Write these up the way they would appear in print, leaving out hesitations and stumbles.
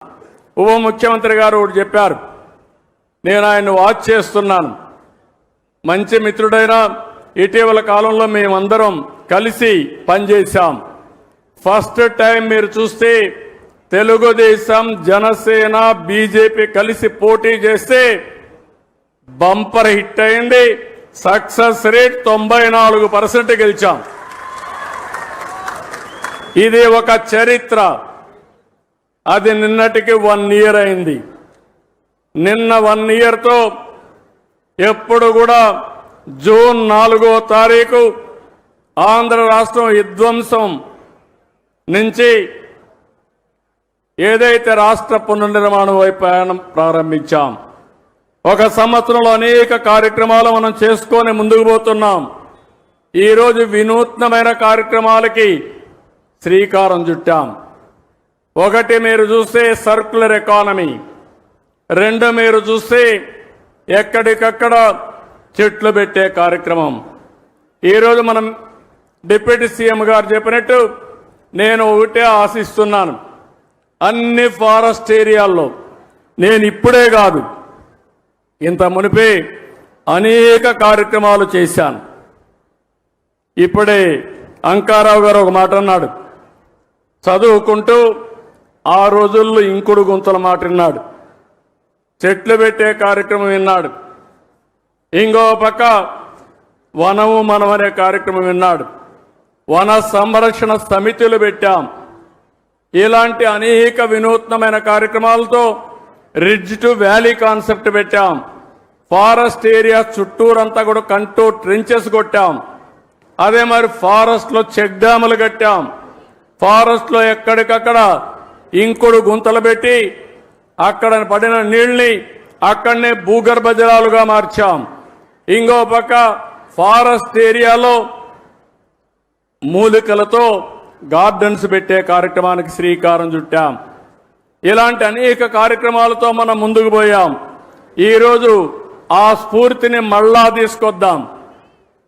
ఉప ముఖ్యమంత్రి గారు ఒకటి చెప్పారు. నేను ఆయన వాచ్ చేస్తున్నాను. మంచి మిత్రుడైన ఇటీవల కాలంలో మేమందరం కలిసి పనిచేశాం. ఫస్ట్ టైం మీరు చూస్తే తెలుగుదేశం, జనసేన, బీజేపీ కలిసి పోటీ చేస్తే బంపర్ హిట్ అయింది. సక్సెస్ రేట్ 94% గెలిచాం. ఇది ఒక చరిత్ర. అది నిన్నటికి 1 year అయింది. నిన్న 1 yearతో ఎప్పుడు కూడా జూన్ 4వ తారీఖు ఆంధ్ర రాష్ట్రం విధ్వంసం నుంచి ఏదైతే రాష్ట్ర పునర్నిర్మాణం వైపు ప్రయాణం ప్రారంభించాం. ఒక సంవత్సరంలో అనేక కార్యక్రమాలు మనం చేసుకొని ముందుకు పోతున్నాం. ఈరోజు వినూత్నమైన కార్యక్రమాలకి శ్రీకారం చుట్టాం. ఒకటి మీరు చూస్తే సర్క్యులర్ ఎకానమీ, 2 మీరు చూస్తే ఎక్కడికక్కడ చెట్లు పెట్టే కార్యక్రమం. ఈరోజు మనం డిప్యూటీ సీఎం గారు చెప్పినట్టు నేను ఒకటే ఆశిస్తున్నాను. అన్ని ఫారెస్ట్ ఏరియాల్లో నేను ఇప్పుడే కాదు, ఇంత మునిపే అనేక కార్యక్రమాలు చేశాను. ఇప్పుడే అంకారావు గారు ఒక మాట అన్నాడు. చదువుకుంటూ ఆ రోజుల్లో ఇంకుడు గుంతల మాట విన్నాడు, చెట్లు పెట్టే కార్యక్రమం విన్నాడు. ఇంకో పక్క వనము మనం అనే కార్యక్రమం విన్నాడు. వన సంరక్షణ సమితులు పెట్టాం. ఇలాంటి అనేక వినూత్నమైన కార్యక్రమాలతో రిడ్జ్ టు వ్యాలీ కాన్సెప్ట్ పెట్టాం. ఫారెస్ట్ ఏరియా చుట్టూరంతా కూడా కంటూ ట్రెంచెస్ కొట్టాం. అదే మరి ఫారెస్ట్లో చెక్ డ్యాములు కట్టాం. ఫారెస్ట్లో ఎక్కడికక్కడ ఇంకుడు గుంతలు పెట్టి అక్కడ పడిన నీళ్ళని అక్కడనే భూగర్భ జలాలుగా మార్చాం. ఇంకో పక్క ఫారెస్ట్ ఏరియాలో మూలికలతో గార్డెన్స్ పెట్టే కార్యక్రమానికి శ్రీకారం చుట్టాం. ఇలాంటి అనేక కార్యక్రమాలతో మనం ముందుకు పోయాం. ఈరోజు ఆ స్ఫూర్తిని మళ్ళా తీసుకొద్దాం.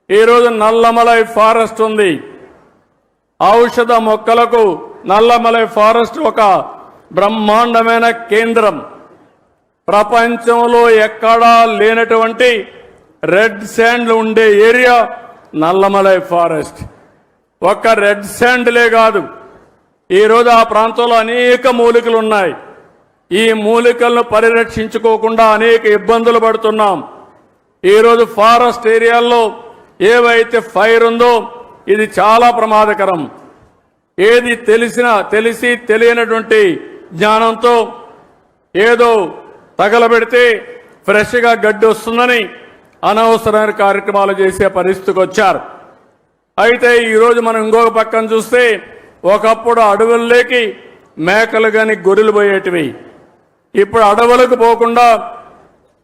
ఈరోజు నల్లమలై ఫారెస్ట్ ఉంది. ఔషధ మొక్కలకు నల్లమలై ఫారెస్ట్ ఒక బ్రహ్మాండమైన కేంద్రం. ప్రపంచంలో ఎక్కడా లేనటువంటి రెడ్ శాండ్లు ఉండే ఏరియా నల్లమలై ఫారెస్ట్. ఒక్క రెడ్ శాండ్లే కాదు, ఈరోజు ఆ ప్రాంతంలో అనేక మూలికలు ఉన్నాయి. ఈ మూలికలను పరిరక్షించుకోకుండా అనేక ఇబ్బందులు పడుతున్నాం. ఈరోజు ఫారెస్ట్ ఏరియాల్లో ఏవైతే ఫైర్ ఉందో ఇది చాలా ప్రమాదకరం. ఏది తెలిసి తెలియనటువంటి జ్ఞానంతో ఏదో తగలబెడితే ఫ్రెష్గా గడ్డి వస్తుందని అనవసరమైన కార్యక్రమాలు చేసే పరిస్థితికి వచ్చారు. అయితే ఈరోజు మనం ఇంకొక పక్కన చూస్తే ఒకప్పుడు అడవుల్లోకి మేకలు కానీ గొర్రెలు పోయేటివి. ఇప్పుడు అడవులకు పోకుండా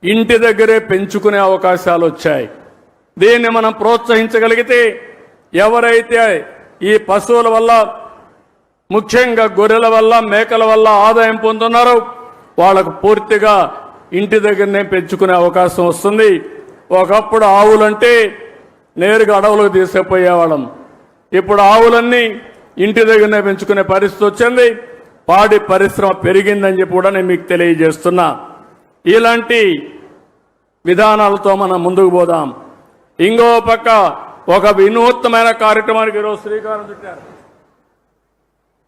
ఇంటి దగ్గరే పెంచుకునే అవకాశాలు వచ్చాయి. దీన్ని మనం ప్రోత్సహించగలిగితే ఎవరైతే ఈ పశువుల వల్ల, ముఖ్యంగా గొర్రెల వల్ల, మేకల వల్ల ఆదాయం పొందుతున్నారో వాళ్ళకు పూర్తిగా ఇంటి దగ్గరనే పెంచుకునే అవకాశం వస్తుంది. ఒకప్పుడు ఆవులంటే నేరుగా అడవులకు తీసుకుపోయేవాళ్ళం. ఇప్పుడు ఆవులన్నీ ఇంటి దగ్గరనే పెంచుకునే పరిస్థితి వచ్చింది. పాడి పరిశ్రమ పెరిగిందని చెప్పి కూడా నేను మీకు తెలియజేస్తున్నా. ఇలాంటి విధానాలతో మనం ముందుకు పోదాం. ఇంకో పక్క ఒక వినూత్నమైన కార్యక్రమానికి ఈరోజు శ్రీకారం చుట్టారు.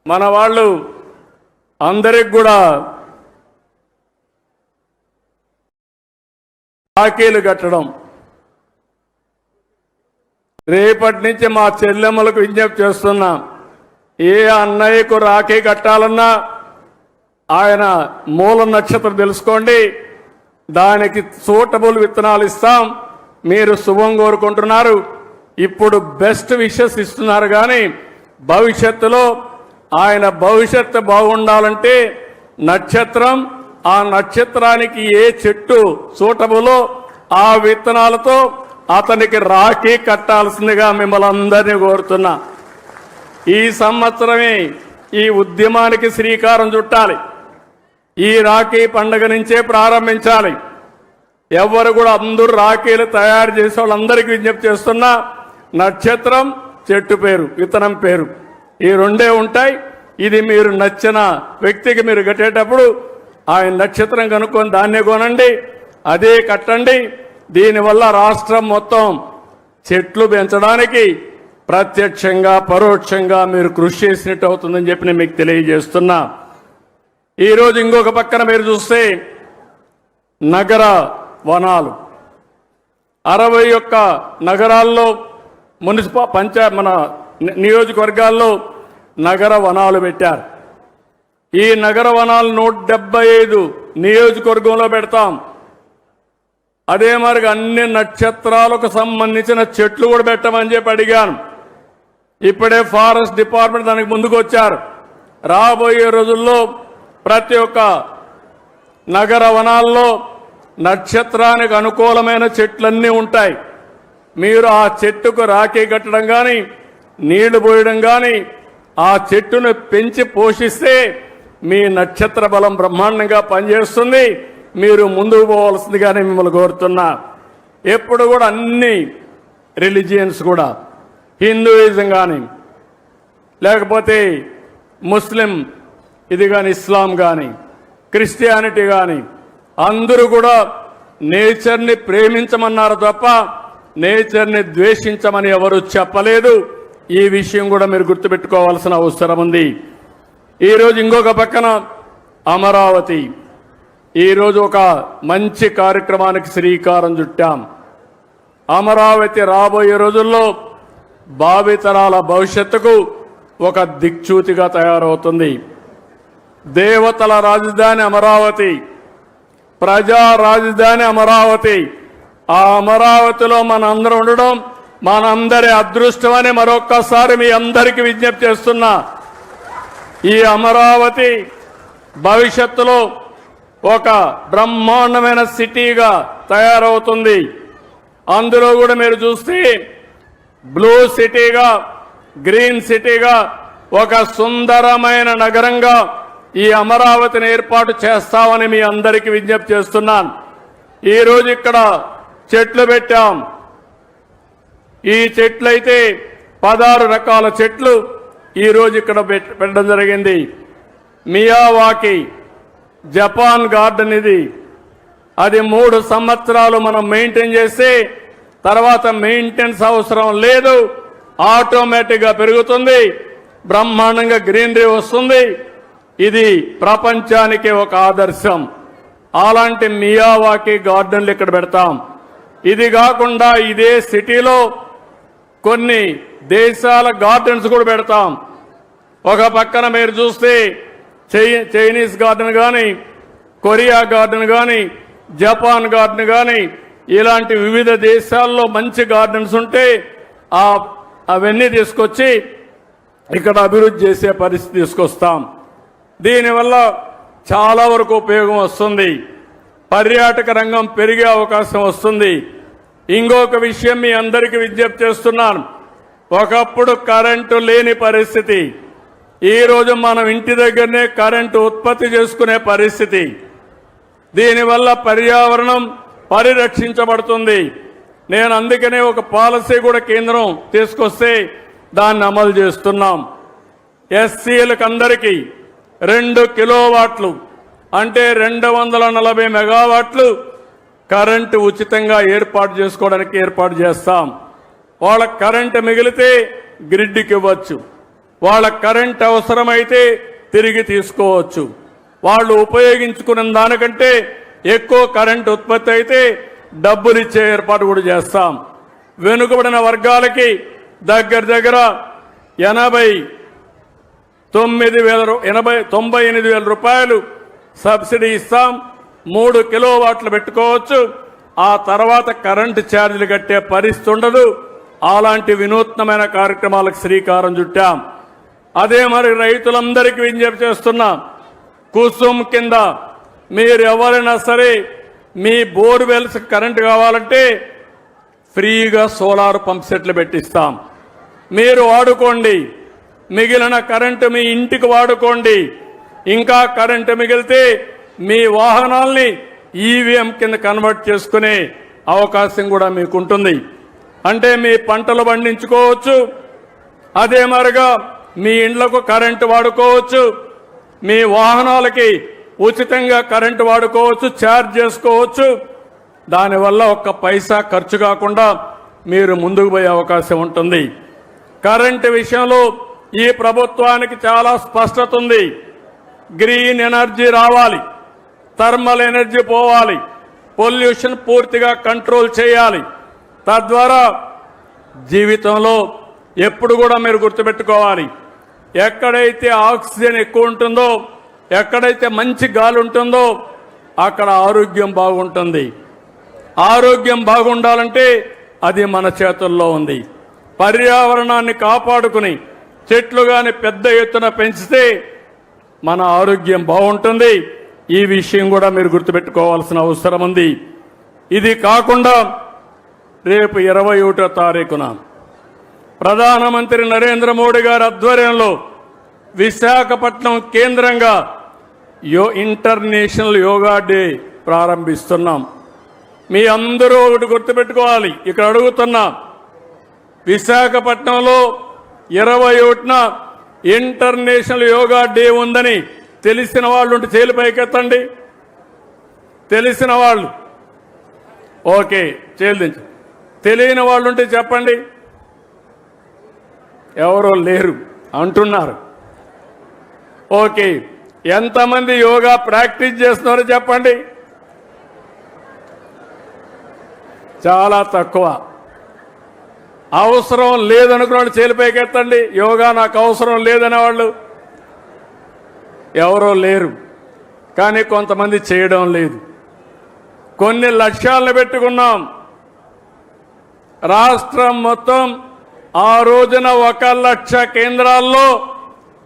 మన వాళ్ళు అందరికి కూడా రాఖీలు కట్టడం. రేపటి నుంచి మా చెల్లెమ్మలకు విజ్ఞప్తి చేస్తున్నా, ఏ అన్నయ్యకు రాఖీ కట్టాలన్నా ఆయన మూల నక్షత్రం తెలుసుకోండి, దానికి సూటబుల్ విత్తనాలు ఇస్తాం. మీరు శుభం కోరుకుంటున్నారు, ఇప్పుడు బెస్ట్ విషెస్ ఇస్తున్నారు. కానీ భవిష్యత్తులో ఆయన భవిష్యత్తు బాగుండాలంటే నక్షత్రం, ఆ నక్షత్రానికి ఏ చెట్టు సూటబులో ఆ విత్తనాలతో అతనికి రాఖీ కట్టాల్సిందిగా మిమ్మల్ని అందరినీ కోరుతున్నా. ఈ సంవత్సరమే ఈ ఉద్యమానికి శ్రీకారం చుట్టాలి. ఈ రాఖీ పండుగ నుంచే ప్రారంభించాలి. ఎవరు కూడా అందరూ రాఖీలు తయారు చేసే వాళ్ళందరికీ విజ్ఞప్తి చేస్తున్నా, నక్షత్రం, చెట్టు పేరు, విత్తనం పేరు, ఈ రెండే ఉంటాయి. ఇది మీరు నచ్చిన వ్యక్తికి మీరు కట్టేటప్పుడు ఆయన నక్షత్రం కనుక్కొని దాన్నే కొనండి, అదే కట్టండి. దీనివల్ల రాష్ట్రం మొత్తం చెట్లు పెంచడానికి ప్రత్యక్షంగా పరోక్షంగా మీరు కృషి చేసినట్టు అవుతుందని చెప్పి నేను మీకు తెలియజేస్తున్నా. ఈరోజు ఇంకొక పక్కన మీరు చూస్తే నగర వనాలు 61 నగరాల్లో మన నియోజకవర్గాల్లో నగర వనాలు పెట్టారు. ఈ నగర వనాలు 175 నియోజకవర్గంలో పెడతాం. అదే మరి అన్ని నక్షత్రాలకు సంబంధించిన చెట్లు కూడా పెట్టమని చెప్పి అడిగాను. ఇప్పుడే ఫారెస్ట్ డిపార్ట్మెంట్ దానికి ముందుకు వచ్చారు. రాబోయే రోజుల్లో ప్రతి ఒక్క నగర వనాల్లో నక్షత్రానికి అనుకూలమైన చెట్లన్నీ ఉంటాయి. మీరు ఆ చెట్టుకు రాఖీ కట్టడం కానీ నీళ్లు పోయడం కానీ ఆ చెట్టును పెంచి పోషిస్తే మీ నక్షత్ర బలం బ్రహ్మాండంగా పనిచేస్తుంది. మీరు ముందుకు పోవాల్సిందిగానే మిమ్మల్ని కోరుతున్నా. ఎప్పుడు కూడా అన్ని రిలీజియన్స్ కూడా హిందూయిజం కానీ లేకపోతే ముస్లిం ఇది కానీ ఇస్లాం కానీ క్రిస్టియానిటీ కానీ అందరూ కూడా నేచర్ని ప్రేమించమన్నారు తప్ప నేచర్ని ద్వేషించమని ఎవరు చెప్పలేదు. ఈ విషయం కూడా మీరు గుర్తుపెట్టుకోవాల్సిన అవసరం ఉంది. ఈరోజు ఇంకొక పక్కన అమరావతి, ఈరోజు ఒక మంచి కార్యక్రమానికి శ్రీకారం చుట్టాం. అమరావతి రాబోయే రోజుల్లో భావితరాల భవిష్యత్తుకు ఒక దిక్చూతిగా తయారవుతుంది. దేవతల రాజధాని అమరావతి, ప్రజా రాజధాని అమరావతి. ఆ అమరావతిలో మనందరం ఉండడం మనందరి అదృష్టమని మరొక్కసారి మీ అందరికీ విజ్ఞప్తి చేస్తున్నా. ఈ అమరావతి భవిష్యత్తులో ఒక బ్రహ్మాండమైన సిటీగా తయారవుతుంది. అందులో కూడా మీరు చూస్తే బ్లూ సిటీగా, గ్రీన్ సిటీగా, ఒక సుందరమైన నగరంగా ఈ అమరావతిని ఏర్పాటు చేస్తామని మీ అందరికీ విజ్ఞప్తి చేస్తున్నాను. ఈరోజు ఇక్కడ చెట్లు పెట్టాం. ఈ చెట్లయితే 16 రకాల చెట్లు ఈరోజు ఇక్కడ పెట్టడం జరిగింది. మియావాకి జపాన్ గార్డెన్ ఇది. అది 3 సంవత్సరాలు మనం మెయింటైన్ చేస్తే తర్వాత మెయింటెనెన్స్ అవసరం లేదు, ఆటోమేటిక్గా పెరుగుతుంది, బ్రహ్మాండంగా గ్రీనరీ వస్తుంది. ఇది ప్రపంచానికి ఒక ఆదర్శం. అలాంటి మియావాకి గార్డెన్లు ఇక్కడ పెడతాం. ఇది కాకుండా ఇదే సిటీలో కొన్ని దేశాల గార్డెన్స్ కూడా పెడతాం. ఒక పక్కన మీరు చూస్తే చైనీస్ గార్డెన్ కానీ, కొరియా గార్డెన్ కానీ, జపాన్ గార్డెన్ కానీ, ఇలాంటి వివిధ దేశాల్లో మంచి గార్డెన్స్ ఉంటే అవన్నీ తీసుకొచ్చి ఇక్కడ అభివృద్ధి చేసే పరిస్థితి తీసుకొస్తాం. దీనివల్ల చాలా వరకు ఉపయోగం వస్తుంది. పర్యాటక రంగం పెరిగే అవకాశం వస్తుంది. ఇంకొక విషయం మీ అందరికీ విజ్ఞప్తి చేస్తున్నాను. ఒకప్పుడు కరెంటు లేని పరిస్థితి, ఈరోజు మనం ఇంటి దగ్గరనే కరెంటు ఉత్పత్తి చేసుకునే పరిస్థితి. దీనివల్ల పర్యావరణం పరిరక్షించబడుతుంది. నేను అందుకనే ఒక పాలసీ కూడా కేంద్రం తీసుకొస్తే దాన్ని అమలు చేస్తున్నాం. ఎస్సీలకు అందరికీ 2 కిలోవాట్లు అంటే 240 మెగావాట్లు కరెంటు ఉచితంగా ఏర్పాటు చేసుకోవడానికి ఏర్పాటు చేస్తాం. వాళ్ళ కరెంటు మిగిలితే గ్రిడ్కి ఇవ్వచ్చు, వాళ్ళ కరెంట్ అవసరమైతే తిరిగి తీసుకోవచ్చు. వాళ్ళు ఉపయోగించుకున్న దానికంటే ఎక్కువ కరెంటు ఉత్పత్తి అయితే డబ్బులు ఇచ్చే ఏర్పాటు కూడా చేస్తాం. వెనుకబడిన వర్గాలకి దగ్గర 98,000 రూపాయలు సబ్సిడీ ఇస్తాం. 3 కిలోవాట్లు పెట్టుకోవచ్చు. ఆ తర్వాత కరెంటు ఛార్జీలు కట్టే పరిస్థితి ఉండదు. అలాంటి వినూత్నమైన కార్యక్రమాలకు శ్రీకారం చుట్టాం. అదే మరి రైతులందరికీ విజ్ఞప్తి చేస్తున్నాం. కుసుమ్ కింద మీరు ఎవరైనా సరే మీ బోర్వెల్స్ కరెంటు కావాలంటే ఫ్రీగా సోలార్ పంప్ సెట్లు పెట్టిస్తాం. మీరు వాడుకోండి. మిగిలిన కరెంటు మీ ఇంటికి వాడుకోండి. ఇంకా కరెంటు మిగిలితే మీ వాహనాల్ని ఈవీఎం కింద కన్వర్ట్ చేసుకునే అవకాశం కూడా మీకుంటుంది. అంటే మీ పంటలు పండించుకోవచ్చు. అదే మరిగా మీ ఇండ్లకు కరెంటు వాడుకోవచ్చు, మీ వాహనాలకి ఉచితంగా కరెంటు వాడుకోవచ్చు, ఛార్జ్ చేసుకోవచ్చు. దానివల్ల ఒక్క పైసా ఖర్చు కాకుండా మీరు ముందుకు పోయే అవకాశం ఉంటుంది. కరెంటు విషయంలో ఈ ప్రభుత్వానికి చాలా స్పష్టత ఉంది. గ్రీన్ ఎనర్జీ రావాలి, థర్మల్ ఎనర్జీ పోవాలి, పొల్యూషన్ పూర్తిగా కంట్రోల్ చేయాలి. తద్వారా జీవితంలో ఎప్పుడు కూడా మీరు గుర్తుపెట్టుకోవాలి, ఎక్కడైతే ఆక్సిజన్ ఎక్కువ ఉంటుందో, ఎక్కడైతే మంచి గాలి ఉంటుందో అక్కడ ఆరోగ్యం బాగుంటుంది. ఆరోగ్యం బాగుండాలంటే అది మన చేతుల్లో ఉంది. పర్యావరణాన్ని కాపాడుకుని చెట్లు గాని పెద్ద ఎత్తున పెంచితే మన ఆరోగ్యం బాగుంటుంది. ఈ విషయం కూడా మీరు గుర్తుపెట్టుకోవాల్సిన అవసరం ఉంది. ఇది కాకుండా రేపు 21వ తారీఖున ప్రధానమంత్రి నరేంద్ర మోడీ గారి ఆధ్వర్యంలో విశాఖపట్నం కేంద్రంగా ఇంటర్నేషనల్ యోగా డే ప్రారంభిస్తున్నాం. మీ అందరూ ఒకటి గుర్తుపెట్టుకోవాలి, ఇక్కడ అడుగుతున్నా, విశాఖపట్నంలో 21న ఇంటర్నేషనల్ యోగా డే ఉందని తెలిసిన వాళ్ళు ఉంటే చేలు పైకెత్తండి. తెలిసిన వాళ్ళు ఓకే, చేలు దించు. తెలియని వాళ్ళు ఉంటే చెప్పండి. ఎవరో లేరు అంటున్నారు. ఓకే, ఎంతమంది యోగా ప్రాక్టీస్ చేస్తున్నారో చెప్పండి. చాలా తక్కువ. అవసరం లేదనుకున్న చేలు పైకెత్తండి. యోగా నాకు అవసరం లేదనే వాళ్ళు ఎవరో లేరు. కానీ కొంతమంది చేయడం లేదు. కొన్ని లక్ష్యాలను పెట్టుకున్నాం. రాష్ట్రం మొత్తం ఆ రోజున 1,00,000 కేంద్రాల్లో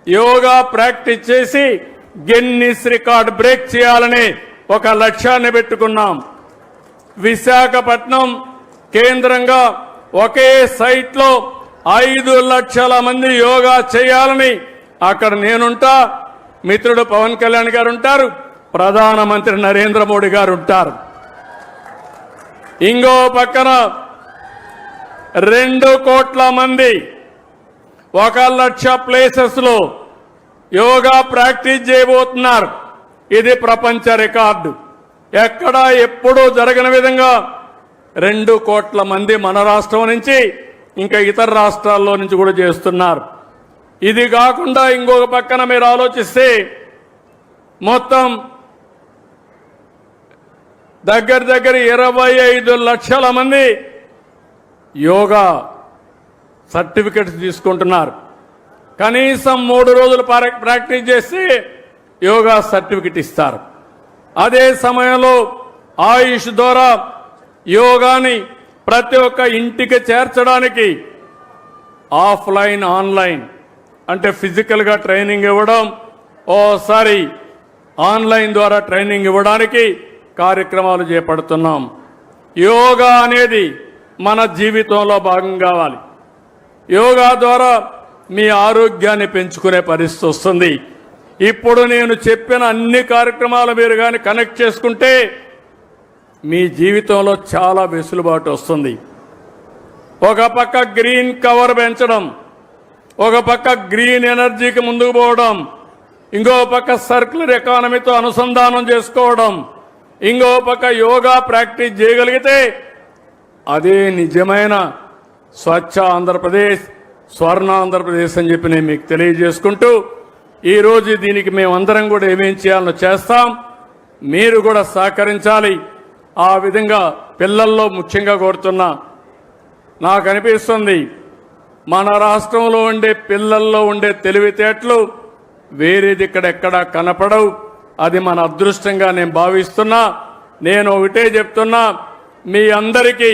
యోగా ప్రాక్టీస్ చేసి గిన్నిస్ రికార్డ్ బ్రేక్ చేయాలని ఒక లక్ష్యాన్ని పెట్టుకున్నాం. విశాఖపట్నం కేంద్రంగా ఒకే సైట్లో 5 లక్షల మంది యోగా చేయాలని అక్కడ నేనుంటా, మిత్రుడు పవన్ కళ్యాణ్ గారు ఉంటారు, ప్రధానమంత్రి నరేంద్ర మోడీ గారు ఉంటారు. ఇంకో పక్కన 2 కోట్ల మంది 1,00,000 ప్లేసెస్ లో యోగా ప్రాక్టీస్ చేయబోతున్నారు. ఇది ప్రపంచ రికార్డు. ఎక్కడా ఎప్పుడూ జరగని విధంగా 2 కోట్ల మంది మన రాష్ట్రం నుంచి ఇంకా ఇతర రాష్ట్రాల్లో నుంచి కూడా చేస్తున్నారు. ఇది కాకుండా ఇంకొక పక్కన మీరు ఆలోచిస్తే మొత్తం దగ్గర 25 లక్షల మంది యోగా సర్టిఫికెట్స్ తీసుకుంటున్నారు. కనీసం 3 రోజులు ప్రాక్టీస్ చేసి యోగా సర్టిఫికెట్ ఇస్తారు. అదే సమయంలో ఆయుష్ ద్వారా యోగాని ప్రతి ఒక్క ఇంటికి చేర్చడానికి ఆఫ్లైన్ ఆన్లైన్ అంటే ఫిజికల్గా ట్రైనింగ్ ఇవ్వడం, ఓసారి ఆన్లైన్ ద్వారా ట్రైనింగ్ ఇవ్వడానికి కార్యక్రమాలు చేపడుతున్నాం. యోగా అనేది మన జీవితంలో భాగం కావాలి. యోగా ద్వారా మీ ఆరోగ్యాన్ని పెంచుకునే పరిస్థితి వస్తుంది. ఇప్పుడు నేను చెప్పిన అన్ని కార్యక్రమాలు మీరు కానీ కనెక్ట్ చేసుకుంటే మీ జీవితంలో చాలా వెసులుబాటు వస్తుంది. ఒక పక్క గ్రీన్ కవర్ పెంచడం, ఒక పక్క గ్రీన్ ఎనర్జీకి ముందుకు పోవడం, ఇంకో పక్క సర్క్యులర్ ఎకానమీతో అనుసంధానం చేసుకోవడం, ఇంకో పక్క యోగా ప్రాక్టీస్ చేయగలిగితే అదే నిజమైన స్వచ్ఛ ఆంధ్రప్రదేశ్, స్వర్ణ ఆంధ్రప్రదేశ్ అని చెప్పి నేను మీకు తెలియజేసుకుంటూ ఈరోజు దీనికి మేమందరం కూడా ఏమేం చేయాలో చేస్తాం. మీరు కూడా సహకరించాలి. ఆ విధంగా పిల్లల్లో ముఖ్యంగా కోరుతున్నా, నాకు అనిపిస్తుంది మన రాష్ట్రంలో ఉండే పిల్లల్లో ఉండే తెలివితేటలు వేరేది ఇక్కడెక్కడా కనపడవు. అది మన అదృష్టంగా నేను భావిస్తున్నా. నేను ఒకటే చెప్తున్నా, మీ అందరికీ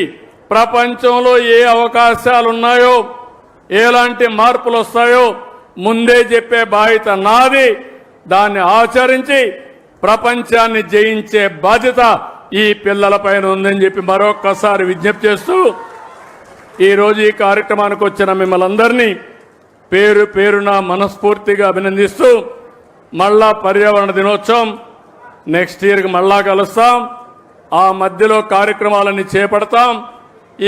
ప్రపంచంలో ఏ అవకాశాలు ఉన్నాయో, ఎలాంటి మార్పులు వస్తాయో ముందే చెప్పే బాధ్యత నాది. దాన్ని ఆచరించి ప్రపంచాన్ని జయించే బాధ్యత ఈ పిల్లలపైన ఉందని చెప్పి మరొక్కసారి విజ్ఞప్తి చేస్తూ ఈరోజు ఈ కార్యక్రమానికి వచ్చిన మిమ్మల్ని అందరినీ పేరు పేరున మనస్ఫూర్తిగా అభినందిస్తూ మళ్ళా పర్యావరణ దినోత్సవం నెక్స్ట్ ఇయర్కి మళ్ళా కలుస్తాం. ఆ మధ్యలో కార్యక్రమాలన్నీ చేపడతాం.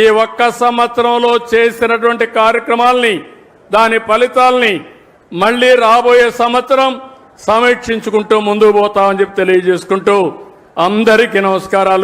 ఈ ఒక్క సంవత్సరంలో చేసినటువంటి కార్యక్రమాలని, దాని ఫలితాలని మళ్ళీ రాబోయే సంవత్సరం సమీక్షించుకుంటూ ముందుకు పోతామని చెప్పి తెలియజేసుకుంటూ అందరికీ నమస్కారాలు.